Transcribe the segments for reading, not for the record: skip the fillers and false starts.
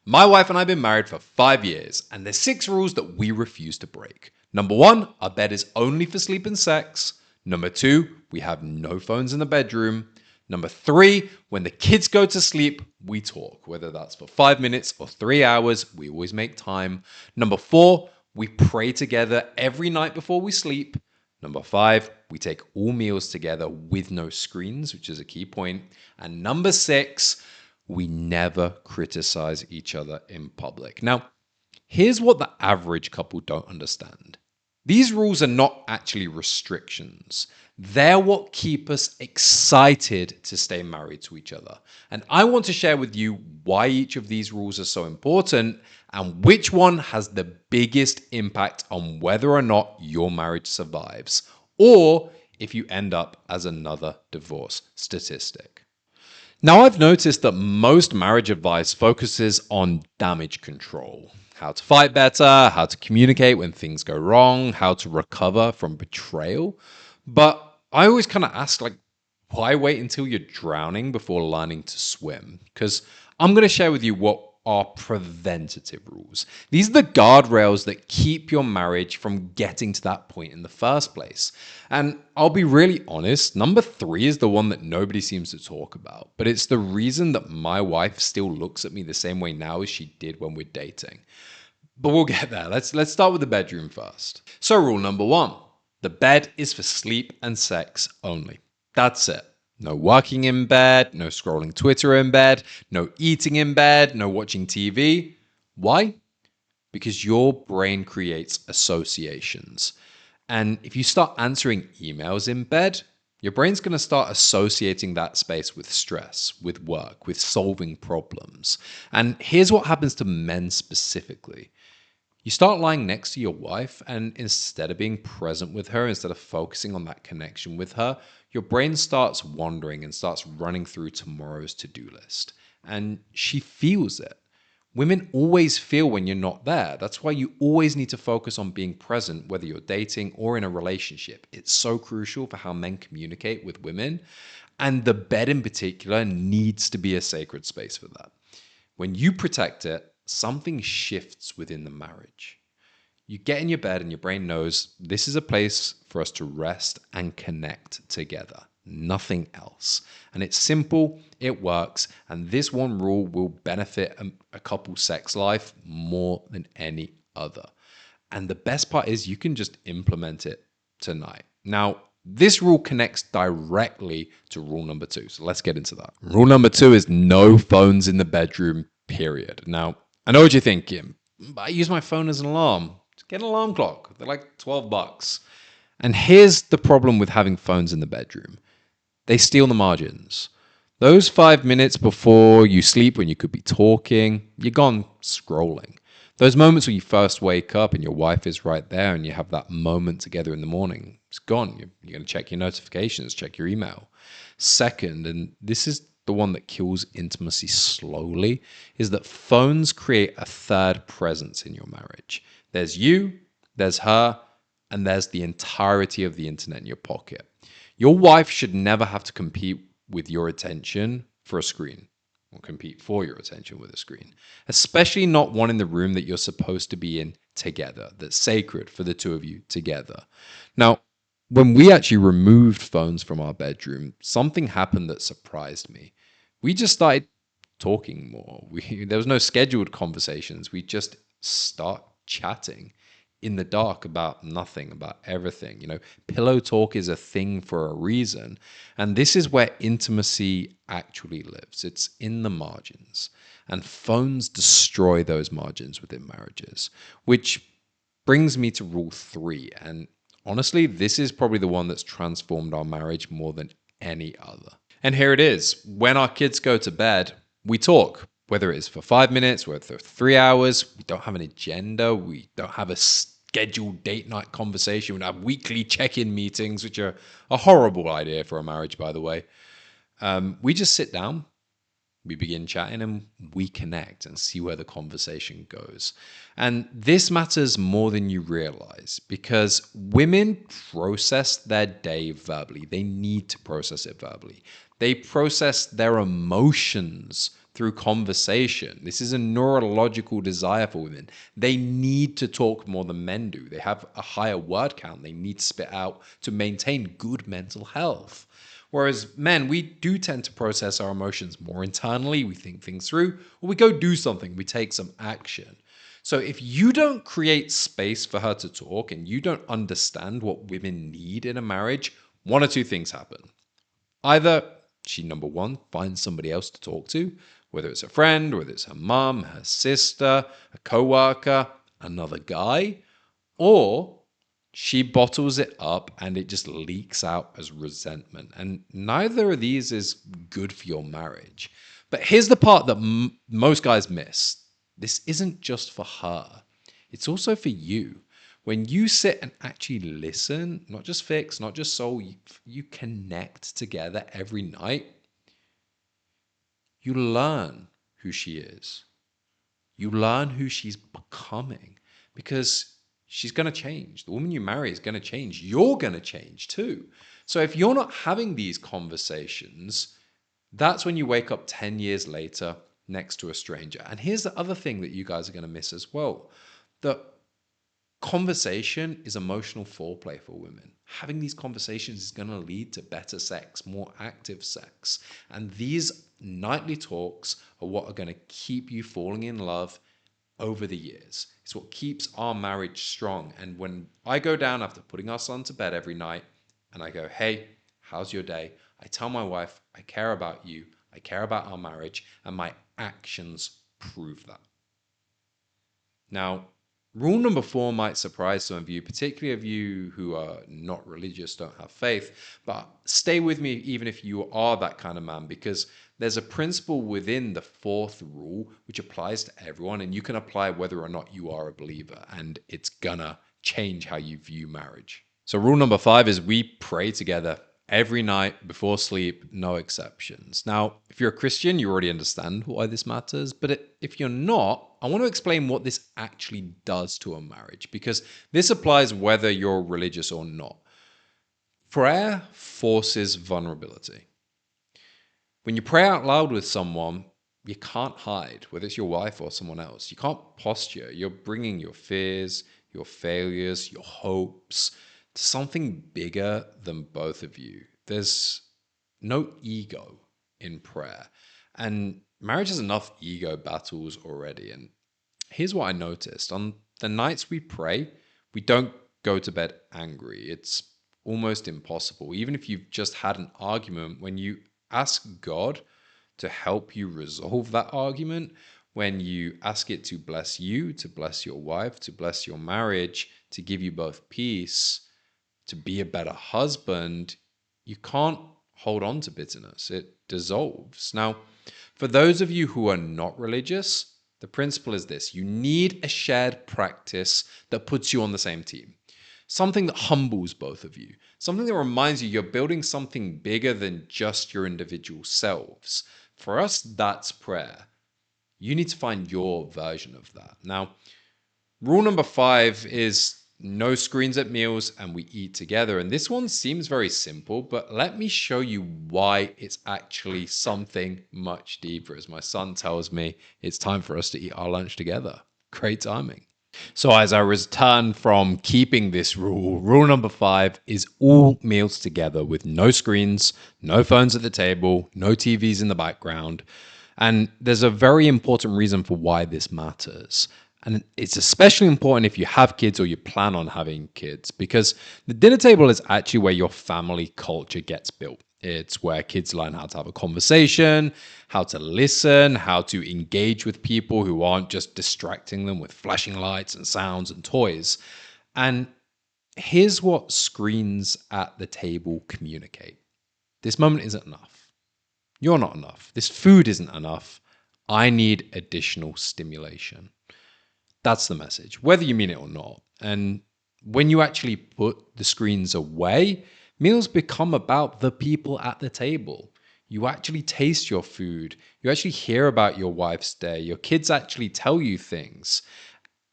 My wife and I have been married for 5 years, and there's 6 rules that we refuse to break. Number 1, our bed is only for sleep and sex. Number 2, we have no phones in the bedroom. Number 3, when the kids go to sleep, we talk, whether that's for 5 minutes or 3 hours, we always make time. Number 4, we pray together every night before we sleep. Number 5, we take all meals together with no screens, which is a key point. And number 6, we never criticize each other in public. Now, here's what the average couple don't understand. These rules are not actually restrictions. They're what keep us excited to stay married to each other. And I want to share with you why each of these rules are so important and which one has the biggest impact on whether or not your marriage survives, or if you end up as another divorce statistic. Now, I've noticed that most marriage advice focuses on damage control. How to fight better, how to communicate when things go wrong, how to recover from betrayal. But I always kind of ask, why wait until you're drowning before learning to swim? Because I'm going to share with you what are preventative rules. These are the guardrails that keep your marriage from getting to that point in the first place. And I'll be really honest, number 3 is the one that nobody seems to talk about, but it's the reason that my wife still looks at me the same way now as she did when we're dating. But we'll get there. Let's start with the bedroom first. So rule number 1, the bed is for sleep and sex only. That's it. No working in bed, no scrolling Twitter in bed, no eating in bed, no watching TV. Why? Because your brain creates associations. And if you start answering emails in bed, your brain's going to start associating that space with stress, with work, with solving problems. And here's what happens to men specifically. You start lying next to your wife, and instead of being present with her, instead of focusing on that connection with her, your brain starts wandering and starts running through tomorrow's to-do list. And she feels it. Women always feel when you're not there. That's why you always need to focus on being present, whether you're dating or in a relationship. It's so crucial for how men communicate with women. And the bed in particular needs to be a sacred space for that. When you protect it, something shifts within the marriage. You get in your bed and your brain knows this is a place for us to rest and connect together, nothing else. And it's simple, it works, and this one rule will benefit a couple's sex life more than any other. And the best part is you can just implement it tonight. Now, this rule connects directly to rule number 2. So let's get into that. Rule number 2 is no phones in the bedroom, period. Now, I know what you're thinking, but I use my phone as an alarm. Just get an alarm clock. They're like $12. And here's the problem with having phones in the bedroom. They steal the margins. Those 5 minutes before you sleep when you could be talking, you're gone scrolling. Those moments when you first wake up and your wife is right there and you have that moment together in the morning, it's gone. You're going to check your notifications, check your email. Second, and this is the one that kills intimacy slowly, is that phones create a third presence in your marriage. There's you, there's her, and there's the entirety of the internet in your pocket. Your wife should never have to compete with your attention for a screen, or compete for your attention with a screen, especially not one in the room that you're supposed to be in together, that's sacred for the two of you together. Now, when we actually removed phones from our bedroom, something happened that surprised me. We just started talking more. There was no scheduled conversations. We just start chatting in the dark about nothing, about everything. Pillow talk is a thing for a reason. And this is where intimacy actually lives. It's in the margins. And phones destroy those margins within marriages, which brings me to rule 3. And honestly, this is probably the one that's transformed our marriage more than any other. And here it is. When our kids go to bed, we talk. Whether it is for 5 minutes, whether for 3 hours, we don't have an agenda. We don't have a scheduled date night conversation. We don't have weekly check-in meetings, which are a horrible idea for a marriage, by the way. We just sit down, we begin chatting, and we connect and see where the conversation goes. And this matters more than you realize, because women process their day verbally. They need to process it verbally. They process their emotions through conversation. This is a neurological desire for women. They need to talk more than men do. They have a higher word count they need to spit out to maintain good mental health. Whereas men, we do tend to process our emotions more internally. We think things through, or we go do something, we take some action. So if you don't create space for her to talk and you don't understand what women need in a marriage, one or two things happen. Either she, number one, finds somebody else to talk to, whether it's a friend, whether it's her mom, her sister, a coworker, another guy, or she bottles it up and it just leaks out as resentment. And neither of these is good for your marriage. But here's the part that most guys miss. This isn't just for her. It's also for you. When you sit and actually listen, not just fix, not just solve, you connect together every night, you learn who she is. You learn who she's becoming because she's going to change. The woman you marry is going to change. You're going to change too. So if you're not having these conversations, that's when you wake up 10 years later next to a stranger. And here's the other thing that you guys are going to miss as well. That conversation is emotional foreplay for women. Having these conversations is going to lead to better sex, more active sex. And these nightly talks are what are going to keep you falling in love over the years. It's what keeps our marriage strong. And when I go down after putting our son to bed every night and I go, hey, how's your day? I tell my wife, I care about you. I care about our marriage. And my actions prove that. Now, rule number 4 might surprise some of you, particularly of you who are not religious, don't have faith, but stay with me even if you are that kind of man, because there's a principle within the 4th rule which applies to everyone, and you can apply whether or not you are a believer, and it's gonna change how you view marriage. So rule number 5 is we pray together every night before sleep, no exceptions. Now, if you're a Christian, you already understand why this matters. But if you're not, I want to explain what this actually does to a marriage, because this applies whether you're religious or not. Prayer forces vulnerability. When you pray out loud with someone, you can't hide, whether it's your wife or someone else. You can't posture. You're bringing your fears, your failures, your hopes, something bigger than both of you. There's no ego in prayer. And marriage has enough ego battles already. And here's what I noticed. On the nights we pray, we don't go to bed angry. It's almost impossible. Even if you've just had an argument, when you ask God to help you resolve that argument, when you ask it to bless you, to bless your wife, to bless your marriage, to give you both peace, to be a better husband, you can't hold on to bitterness. It dissolves. Now, for those of you who are not religious, the principle is this. You need a shared practice that puts you on the same team. Something that humbles both of you. Something that reminds you you're building something bigger than just your individual selves. For us, that's prayer. You need to find your version of that. Now, rule number 5 is no screens at meals and we eat together. And this one seems very simple, but let me show you why it's actually something much deeper. As my son tells me, it's time for us to eat our lunch together. Great timing. So as I return from keeping this rule, rule number 5 is all meals together with no screens, no phones at the table, no TVs in the background. And there's a very important reason for why this matters. And it's especially important if you have kids or you plan on having kids, because the dinner table is actually where your family culture gets built. It's where kids learn how to have a conversation, how to listen, how to engage with people who aren't just distracting them with flashing lights and sounds and toys. And here's what screens at the table communicate. This moment isn't enough. You're not enough. This food isn't enough. I need additional stimulation. That's the message, whether you mean it or not. And when you actually put the screens away, meals become about the people at the table. You actually taste your food. You actually hear about your wife's day. Your kids actually tell you things.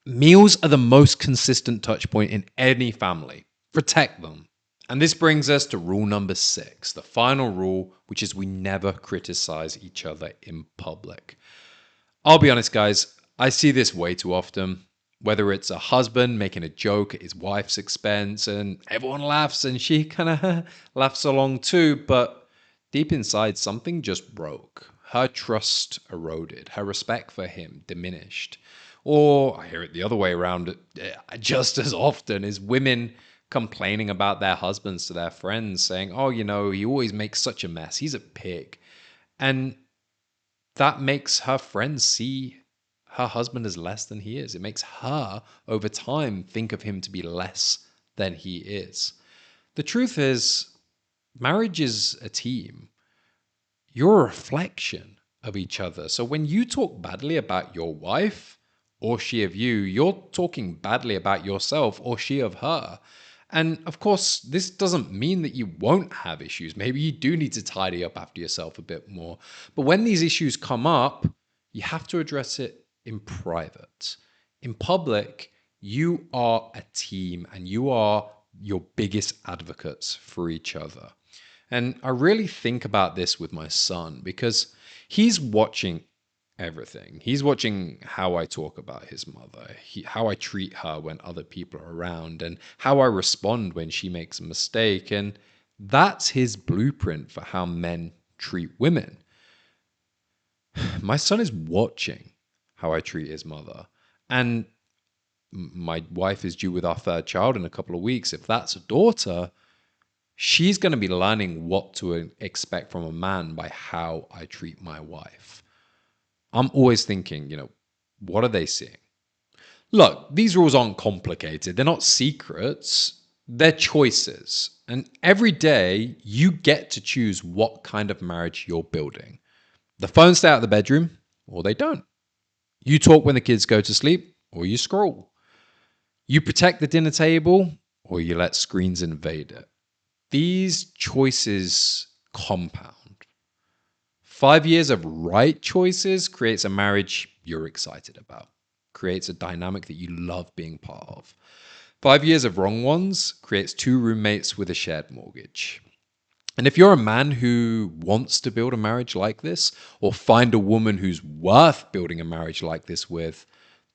Meals are the most consistent touch point in any family. Protect them. And this brings us to rule number 6, the final rule, which is we never criticize each other in public. I'll be honest, guys, I see this way too often. Whether it's a husband making a joke at his wife's expense and everyone laughs and she kind of laughs along too, but deep inside something just broke. Her trust eroded, her respect for him diminished. Or I hear it the other way around just as often is women complaining about their husbands to their friends, saying, oh, he always makes such a mess. He's a pig. And that makes her friends see her husband as less than he is. It makes her, over time, think of him to be less than he is. The truth is, marriage is a team. You're a reflection of each other. So when you talk badly about your wife or she of you, you're talking badly about yourself or she of her. And of course, this doesn't mean that you won't have issues. Maybe you do need to tidy up after yourself a bit more. But when these issues come up, you have to address it in private. In public, you are a team and you are your biggest advocates for each other. And I really think about this with my son because he's watching everything. He's watching how I talk about his mother, how I treat her when other people are around, and how I respond when she makes a mistake. And that's his blueprint for how men treat women. My son is watching how I treat his mother. And my wife is due with our third child in a couple of weeks. If that's a daughter, she's going to be learning what to expect from a man by how I treat my wife. I'm always thinking, what are they seeing? Look, these rules aren't complicated. They're not secrets. They're choices. And every day you get to choose what kind of marriage you're building. The phones stay out of the bedroom or they don't. You talk when the kids go to sleep or you scroll. You protect the dinner table or you let screens invade it. These choices compound. 5 years of right choices creates a marriage you're excited about, creates a dynamic that you love being part of. 5 years of wrong ones creates 2 roommates with a shared mortgage. And if you're a man who wants to build a marriage like this, or find a woman who's worth building a marriage like this with,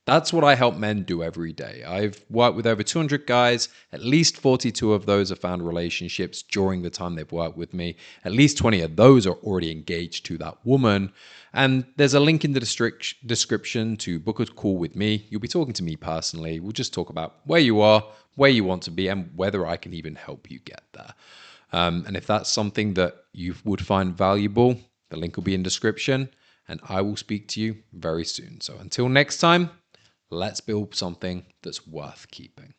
that's what I help men do every day. I've worked with over 200 guys. At least 42 of those have found relationships during the time they've worked with me. At least 20 of those are already engaged to that woman. And there's a link in the description to book a call with me. You'll be talking to me personally. We'll just talk about where you are, where you want to be, and whether I can even help you get there. And if that's something that you would find valuable, the link will be in description, and I will speak to you very soon. So until next time, let's build something that's worth keeping.